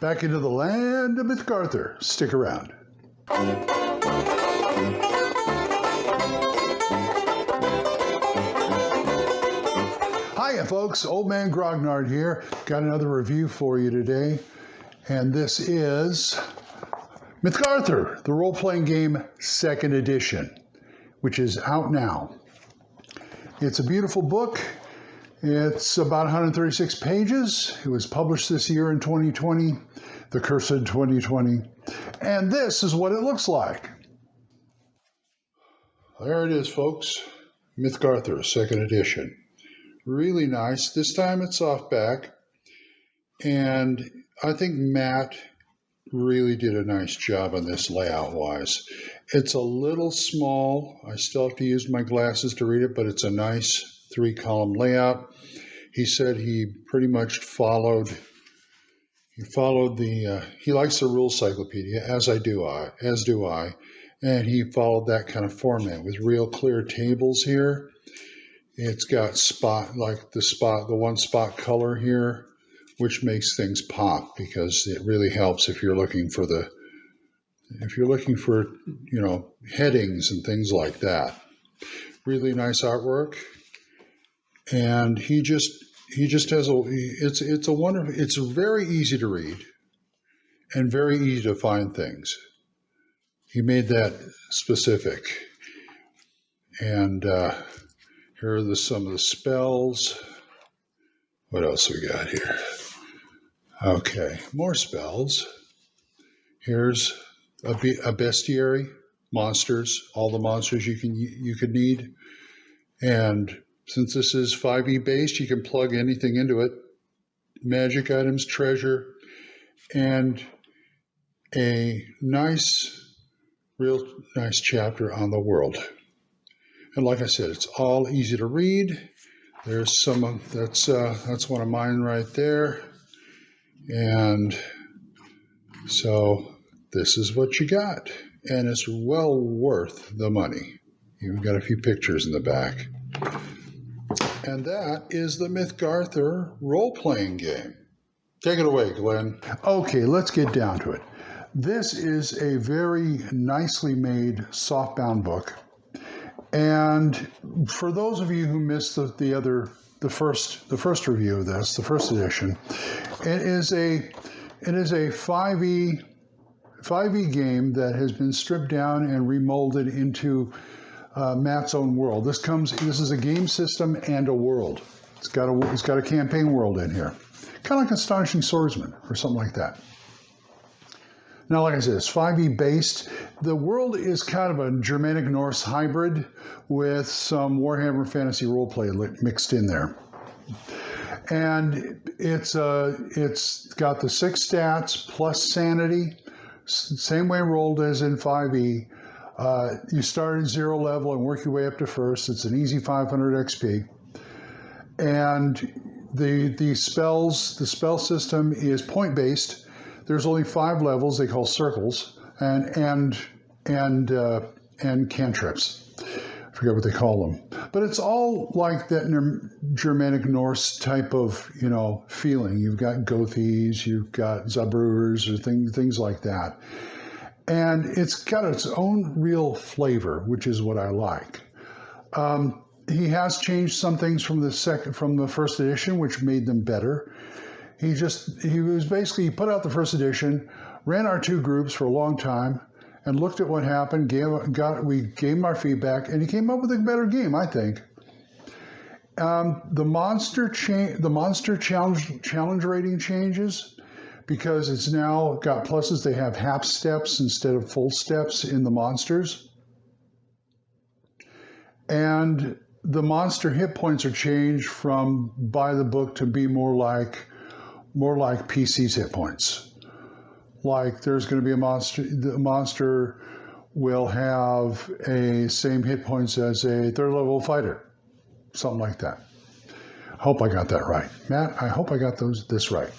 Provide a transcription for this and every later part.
back into the land of Mithgarthr. Stick around. Hiya, folks. Old Man Grognard here. Got another review for you today. And this is Mithgarthr, the role-playing game 2nd edition, which is out now. It's a beautiful book. It's about 136 pages. It was published this year in 2020, the cursed 2020. And this is what it looks like. There it is, folks. Mithgarthr, 2nd edition. Really nice. This time it's softback. And I think Matt really did a nice job on this layout-wise. It's a little small. I still have to use my glasses to read it, but it's a nice 3-column layout. He said he pretty much followed the, he likes the rule cyclopedia, as do I, and he followed that kind of format with real clear tables here. It's got the one spot color here, which makes things pop because it really helps if you're looking for headings and things like that. Really nice artwork. And he just has it's very easy to read and very easy to find things. He made that specific. And here are some of the spells. What else we got here? Okay, more spells. Here's a bestiary, monsters, all the monsters you could need. And since this is 5e based, you can plug anything into it. Magic items, treasure, and a real nice chapter on the world. And like I said, it's all easy to read. There's that's one of mine right there. And so this is what you got. And it's well worth the money. You've got a few pictures in the back. And that is the Mithgarthr role-playing game. Take it away, Glenn. Okay, let's get down to it. This is a very nicely made softbound book. And for those of you who missed the first review of this, the first edition, it is a 5e game that has been stripped down and remolded into Matt's own world. This is a game system and a world. It's got a campaign world in here, kind of like Astonishing Swordsman or something like that. Now, like I said, it's 5e based. The world is kind of a Germanic Norse hybrid with some Warhammer Fantasy roleplay mixed in there. And it's got the 6 stats plus sanity, same way rolled as in 5e. You start at 0 level and work your way up to first. It's an easy 500 XP. And the spell system is point based. There's only 5 levels they call circles and cantrips. I forget what they call them. But it's all like that Germanic Norse type of, feeling. You've got Gothies, you've got Zabrurs, or things like that. And it's got its own real flavor, which is what I like. He has changed some things from the first edition, which made them better. He put out the first edition, ran our 2 groups for a long time, and looked at what happened. We gave him our feedback, and he came up with a better game, I think. The monster challenge rating changes because it's now got pluses. They have half steps instead of full steps in the monsters, and the monster hit points are changed from by the book to be more like PC's hit points. Like there's going to be a monster. The monster will have a same hit points as a 3rd level fighter, something like that. I hope I got that right, Matt. I hope I got this right.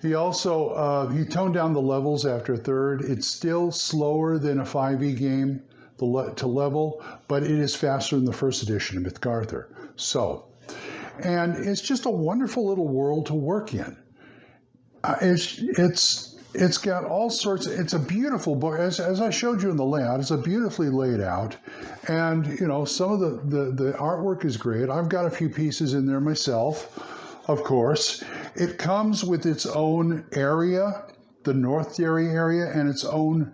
He also he toned down the levels after 3rd. It's still slower than a 5e game to level, but it is faster than the first edition of Mithgarthr. And it's just a wonderful little world to work in. It's got all sorts. It's a beautiful book, as I showed you in the layout. It's a beautifully laid out, and you know, some of the artwork is great. I've got a few pieces in there myself, of course. It comes with its own area, the North Derry area, and its own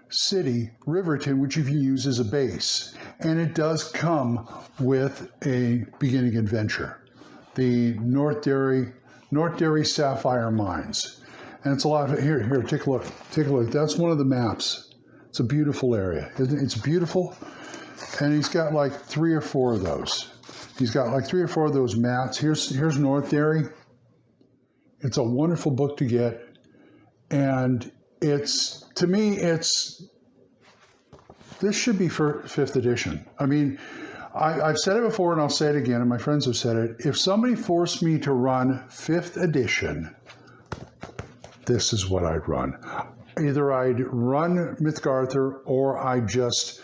city, Riverton, which you can use as a base. And it does come with a beginning adventure, the North Derry Sapphire Mines. And it's a lot of, here, take a look. That's one of the maps. It's a beautiful area. It's beautiful. And he's got like 3 or 4 of those. He's got like 3 or 4 of those maps. Here's North Derry. It's a wonderful book to get. And to me, this should be for 5th edition. I mean, I've said it before and I'll say it again, and my friends have said it. If somebody forced me to run 5th edition, this is what I'd run. Either I'd run Mithgarthr or I'd just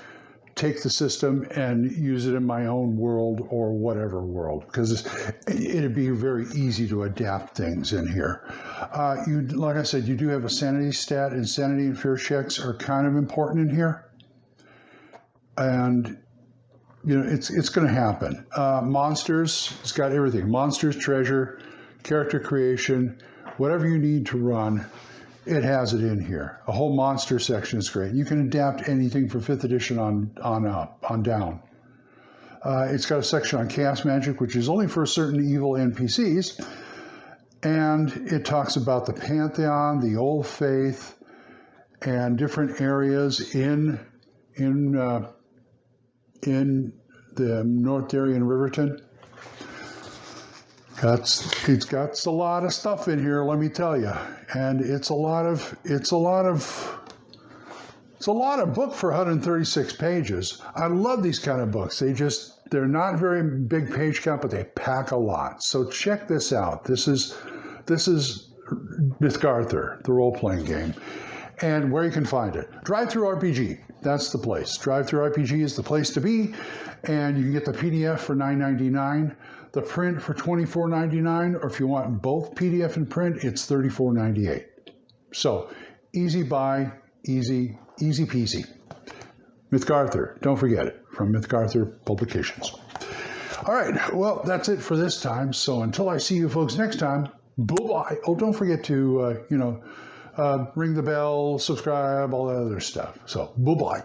take the system and use it in my own world or whatever world, because it'd be very easy to adapt things in here. Like I said, you do have a sanity stat, and sanity and fear checks are kind of important in here. And you know, it's going to happen. Monsters, it's got everything. Monsters, treasure, character creation, whatever you need to run, it has it in here. A whole monster section is great. You can adapt anything from 5th edition on down. It's got a section on chaos magic, which is only for certain evil NPCs. And it talks about the Pantheon, the Old Faith, and different areas in the North Derry and Riverton. It's got a lot of stuff in here, let me tell you, and it's a lot of book for 136 pages. I love these kind of books. They're not very big page count, but they pack a lot. So check this out. This is Mithgarthr, the role-playing game, and where you can find it. Drive-Thru-RPG. That's the place. Drive-Thru-RPG is the place to be, and you can get the PDF for $9.99. The print for $24.99, or if you want both PDF and print, it's $34.98. So easy buy, easy peasy. Mithgarthr, don't forget it, from Mithgarthr Publications. All right, well, that's it for this time. So until I see you folks next time, bye-bye. Oh, don't forget to, ring the bell, subscribe, all that other stuff. So bye-bye.